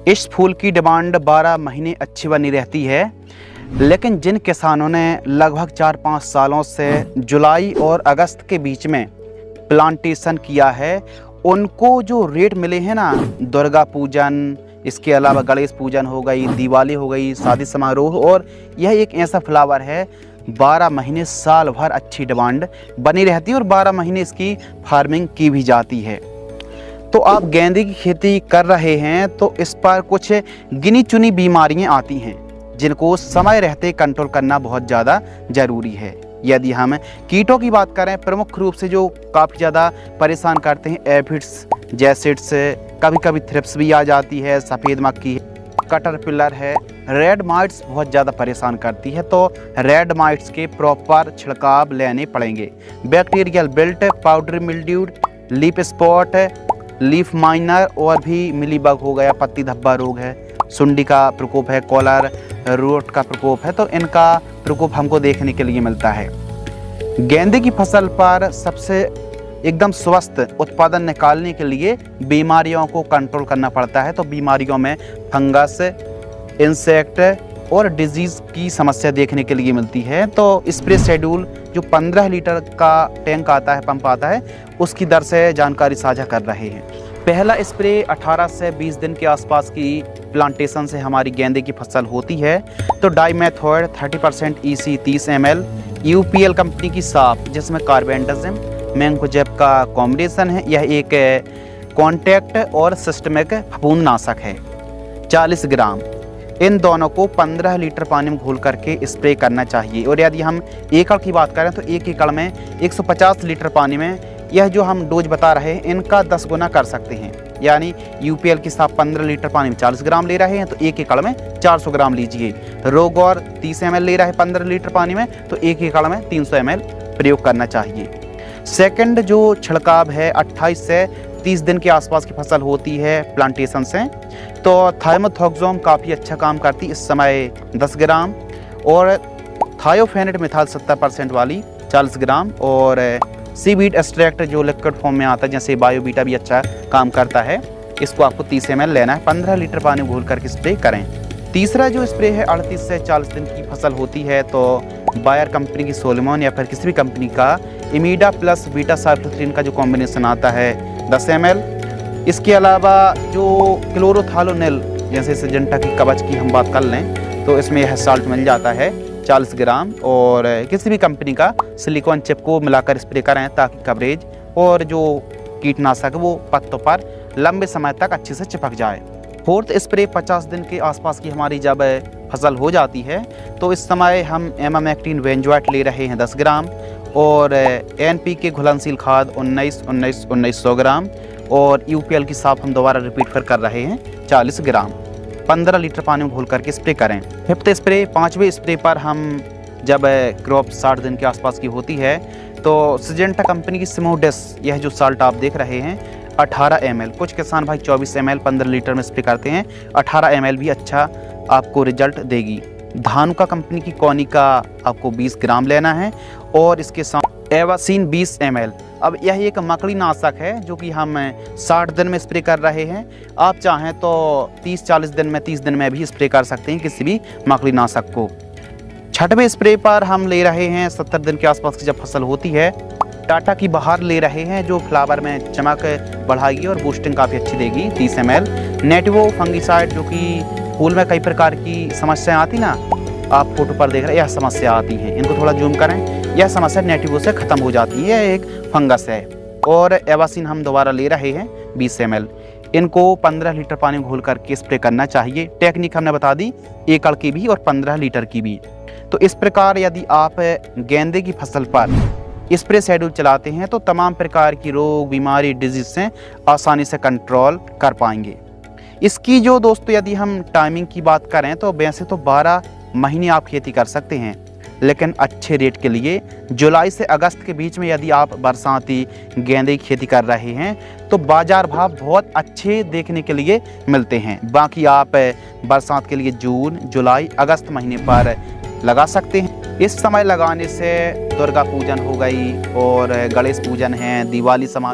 इस फूल की डिमांड 12 महीने अच्छी बनी रहती है, लेकिन जिन किसानों ने लगभग 4-5 सालों से जुलाई और अगस्त के बीच में प्लांटेशन किया है, उनको जो रेट मिले हैं ना, दुर्गा पूजन, इसके अलावा गणेश पूजन हो गई, दिवाली हो गई, शादी समारोह, और यह एक ऐसा फ्लावर है 12 महीने साल भर अच्छी डिमांड बनी रहती है और 12 महीने इसकी फार्मिंग की भी जाती है। तो आप गेंदे की खेती कर रहे हैं तो इस पर कुछ गिनी चुनी बीमारियां आती हैं जिनको समय रहते कंट्रोल करना बहुत ज़्यादा ज़रूरी है। यदि हम कीटों की बात करें, प्रमुख रूप से जो काफ़ी ज़्यादा परेशान करते हैं एफिड्स, जैसिड्स, कभी कभी थ्रिप्स भी आ जाती है, सफ़ेद मक्खी, कटरपिलर है, रेड माइट्स बहुत ज़्यादा परेशान करती है। तो रेड माइट्स के प्रॉपर छिड़काव लेने पड़ेंगे। Bacterial built, powdery mildewed, leaf spot, leaf miner और भी मिलीबग हो गया, पत्ती धब्बा रोग है, सुंडी का प्रकोप है, कॉलर रोट का प्रकोप है, तो इनका प्रकोप हमको देखने के लिए मिलता है। गेंदे की फसल पर सबसे एकदम स्वस्थ उत्पादन निकालने के लिए बीमारियों को कंट्रोल करना पड़ता है। तो बीमारियों में फंगस, इंसेक्ट और डिजीज़ की समस्या देखने के लिए मिलती है। तो स्प्रे शेड्यूल जो 15 लीटर का टैंक आता है, पंप आता है, उसकी दर से जानकारी साझा कर रहे हैं। पहला स्प्रे 18 से 20 दिन के आसपास की प्लांटेशन से हमारी गेंदे की फसल होती है। तो डाइमेथोइड 30% EC 30 ml, UPL कंपनी की साफ जिसमें कार्बेंडाजिम मैंकोजेब का कॉम्बिनेशन है, यह एक कॉन्टैक्ट और सिस्टमिक फफूंदनाशक है, 40 ग्राम। इन दोनों को 15 लीटर पानी में घोल करके स्प्रे करना चाहिए। और यदि हम एकड़ की बात करें तो 1 एकड़ में 150 लीटर पानी में यह जो हम डोज बता रहे हैं इनका 10 गुना कर सकते हैं। यानी UPL की साफ 15 लीटर पानी में 40 ग्राम ले रहे हैं तो 1 एकड़ में 400 ग्राम लीजिए। रोगौर 30 ml ले रहे हैं 15 लीटर पानी में, तो 1 एकड़ में 300 ml प्रयोग करना चाहिए। सेकंड जो छिड़काव है 28 से 30 दिन के आसपास की फसल होती है प्लांटेशन से, तो थाइमोथोक्सोम काफ़ी अच्छा काम करती है, इस समय 10 ग्राम, और थायोफेनेट मिथाइल 70% वाली 40 ग्राम, और सीवीड एक्सट्रैक्ट जो लिक्विड फॉर्म में आता है जैसे बायोबीटा भी अच्छा काम करता है, इसको आपको 30 ml लेना है, 15 लीटर पानी घोल करके स्प्रे करें। तीसरा जो स्प्रे है 38 से 40 दिन की फसल होती है तो बायर कंपनी की सोलेमोन या फिर किसी भी कंपनी का इमीडा प्लस बीटा साइक्लोथ्रीन का जो कॉम्बिनेशन आता है 10 ml। इसके अलावा जो क्लोरोथालोनिल जैसे सिजेंटा की कवच की हम बात कर लें तो इसमें यह साल्ट मिल जाता है 40 ग्राम, और किसी भी कंपनी का सिलिकॉन चिप को मिलाकर स्प्रे करें ताकि कवरेज और जो कीटनाशक वो पत्तों पर लंबे समय तक अच्छे से चिपक जाए। फोर्थ स्प्रे 50 दिन के आसपास की हमारी जब फसल हो जाती है तो इस समय हम एमामेक्टिन वेंजोएट ले रहे हैं 10 ग्राम, और NPK घुलनशील खाद 19-19-19 ग्राम, और UPL की साफ हम दोबारा रिपीट कर रहे हैं 40 ग्राम। 15 लीटर पानी में घोल करके स्प्रे करें। फिफ्थ स्प्रे, 5वें स्प्रे पर हम जब क्रॉप 60 दिन के आसपास की होती है तो सिजेंटा कंपनी की सिमोडेस, यह जो साल्ट आप देख रहे हैं 18 ml, कुछ किसान भाई 24 ml 15 लीटर में स्प्रे करते हैं, 18 ml भी अच्छा आपको रिजल्ट देगी। धानुका कंपनी की कॉनी का आपको 20 ग्राम लेना है, और इसके साथ एवासीन 20 ml। अब यह एक मकड़ी नाशक है जो कि हम 60 दिन में स्प्रे कर रहे हैं, आप चाहें तो 30-40 दिन में 30 दिन में भी स्प्रे कर सकते हैं किसी भी मकड़ी नाशक को। छठवें स्प्रे पर हम ले रहे हैं 70 दिन के आसपास की जब फसल होती है, टाटा की बहार ले रहे हैं जो फ्लावर में चमक बढ़ाएगी और बूस्टिंग काफ़ी अच्छी देगी, 30 ml। नेटिवो फंगिसाइड जो कि फूल में कई प्रकार की समस्याएं आती ना, आप फोटो पर देख रहे हैं यह समस्या आती है, इनको थोड़ा जूम करें, यह समस्या नेटिवो से ख़त्म हो जाती है, यह एक फंगस है। और एवासिन हम दोबारा ले रहे हैं 20 ml, इनको 15 लीटर पानी में घोल करके स्प्रे करना चाहिए। टेक्निक हमने बता दी एकड़ की भी और 15 लीटर की भी। तो इस प्रकार यदि आप गेंदे की फसल पर स्प्रे शेड्यूल चलाते हैं तो तमाम प्रकार की रोग, बीमारी, डिजीज से आसानी से कंट्रोल कर पाएंगे। इसकी जो दोस्तों यदि हम टाइमिंग की बात करें तो वैसे तो 12 महीने आप खेती कर सकते हैं, लेकिन अच्छे रेट के लिए जुलाई से अगस्त के बीच में यदि आप बरसाती गेंदे की खेती कर रहे हैं तो बाज़ार भाव बहुत अच्छे देखने के लिए मिलते हैं। बाकी आप बरसात के लिए जून, जुलाई, अगस्त महीने पर लगा सकते हैं। इस समय लगाने से दुर्गा पूजन हो गई और गणेश पूजन है, दिवाली समारोह